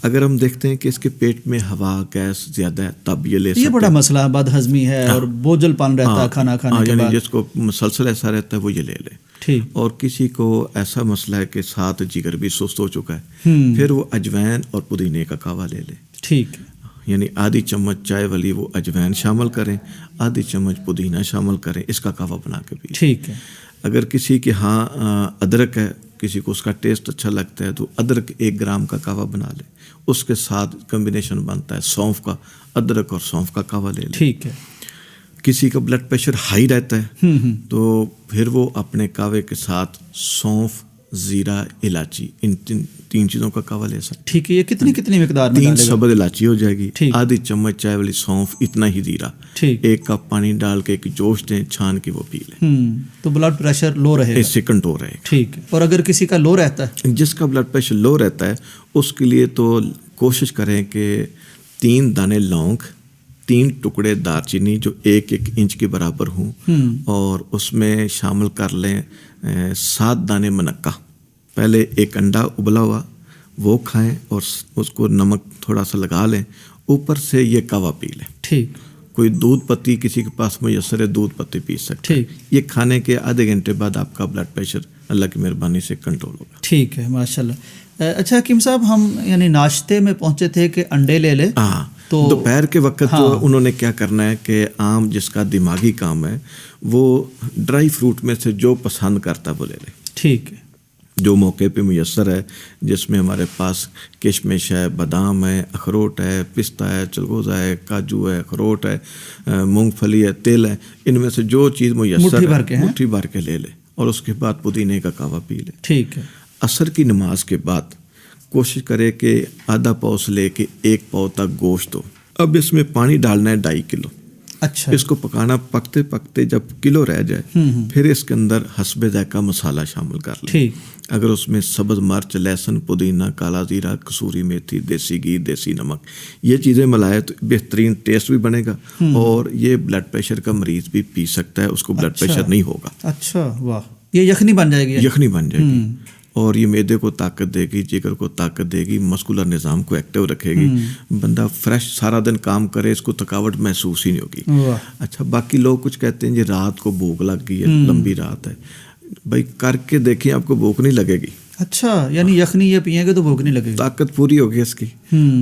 اگر ہم دیکھتے ہیں کہ اس کے پیٹ میں ہوا گیس زیادہ ہے تب یہ لے سکتے ہیں. یہ بڑا مسئلہ ہے، بد ہضمی ہے اور بوجھل پن رہتا ہے کھانا کھانے کے بعد. یعنی جس کو مسلسل ایسا رہتا ہے وہ یہ لے لے. ٹھیک. اور کسی کو ایسا مسئلہ ہے کہ ساتھ جگر بھی سست ہو چکا ہے، پھر وہ اجوائن اور پودینے کا کہوا لے لے. ٹھیک. یعنی آدھی چمچ چائے والی وہ اجوائن شامل کریں، آدھی چمچ پودینہ شامل کریں، اس کا کہوا بنا کے پی. ٹھیک ہے. اگر کسی کے ہاں ادرک ہے، کسی کو اس کا ٹیسٹ اچھا لگتا ہے تو ادرک 1 گرام کا کہوا بنا لے. اس کے ساتھ کمبینیشن بنتا ہے سونف کا، ادرک اور سونف کا کہوا لے لے. ٹھیک ہے. کسی کا بلڈ پریشر ہائی رہتا ہے تو پھر وہ اپنے کہوے کے ساتھ سونف، زیرہ، الائچی، ان 3 چیزوں کا کہوا لے سکتے. ٹھیک ہے. یہ کتنی مقدار میں 3 سبز الائچی ہو جائے گی، ٹھیک. آدھی چمچ چائے والی سونف، اتنا ہی زیرہ، ٹھیک. 1 کپ پانی ڈال کے ایک جوش دیں، چھان کے وہ پی لیں. تو بلڈ پریشر لو رہے گا، اس سے کنٹرول رہے گا. ٹھیک ہے. اور اگر کسی کا لو رہتا ہے، جس کا بلڈ پریشر لو رہتا ہے، اس کے لیے تو کوشش کریں کہ 3 دانے لونگ، 3 ٹکڑے دار چینی جو 1 انچ کے برابر ہوں، اور اس میں شامل کر لیں 7 دانے منقہ. پہلے 1 انڈا ابلا ہوا وہ کھائیں اور اس کو نمک تھوڑا سا لگا لیں، اوپر سے یہ کہوا پی لیں. ٹھیک. کوئی دودھ پتی کسی کے پاس میسر ہے، دودھ پتی پی سکتے. ٹھیک. یہ کھانے کے آدھے گھنٹے بعد آپ کا بلڈ پریشر اللہ کی مہربانی سے کنٹرول ہوگا. ٹھیک ہے، ماشاء اللہ. اچھا حکیم صاحب، ہم یعنی ناشتے میں پہنچے تھے کہ انڈے لے لے. ہاں. تو دوپہر کے وقت تو انہوں نے کیا کرنا ہے کہ عام جس کا دماغی کام ہے وہ ڈرائی فروٹ میں سے جو پسند کرتا ہے وہ لے لے. ٹھیک ہے. جو موقع پہ میسر ہے، جس میں ہمارے پاس کشمش ہے، بادام ہے، اخروٹ ہے، پستہ ہے، چلگوزہ ہے، کاجو ہے، اخروٹ ہے، مونگ پھلی ہے، تیل ہے، ان میں سے جو چیز میسر ہے مٹھی بھر کے لے لے اور اس کے بعد پودینے کا کہوا پی لے. ٹھیک ہے. عصر کی نماز کے بعد کوشش کرے کہ آدھا پاؤ سے لے کے 1 پاؤ تک گوشت ہو. اب اس میں پانی ڈالنا ہے 2.5 کلو. اچھا. اس کو پکانا، پکتے پکتے جب کلو رہ جائے پھر اس کے اندر حسب ذائقہ مسالہ شامل کر لیں. ٹھیک. اگر اس میں سبز مرچ، لہسن، پودینہ، کالا زیرہ، کسوری میتھی، دیسی گھی، دیسی نمک، یہ چیزیں ملائے تو بہترین ٹیسٹ بھی بنے گا اور یہ بلڈ پریشر کا مریض بھی پی سکتا ہے، اس کو بلڈ پریشر نہیں ہوگا. اچھا. واہ. یہ یخنی بن جائے گی. یخنی بن جائے گی اور یہ معدے کو طاقت دے گی، جگر کو طاقت دے گی، مسکولر نظام کو ایکٹیو رکھے گی. بندہ فریش سارا دن کام کرے، اس کو تھکاوٹ محسوس ہی نہیں ہوگی. اچھا، باقی لوگ کچھ کہتے ہیں جی رات کو بھوک لگ گئی ہے، لمبی رات ہے. بھائی کر کے دیکھیں، آپ کو بھوک نہیں لگے گی. اچھا، یعنی یخنی یہ پئیں گے تو بھوک نہیں لگے گی، طاقت پوری ہوگی اس کی.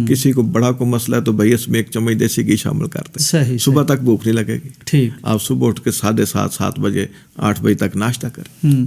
کسی کو بڑا کو مسئلہ ہے تو بھائی اس میں 1 چمچ دیسی گھی شامل کرتے ہیں، صبح تک بھوک نہیں لگے گی. ٹھیک. آپ صبح اٹھ کے 7:30 7 بجے 8 بجے تک ناشتہ کریں.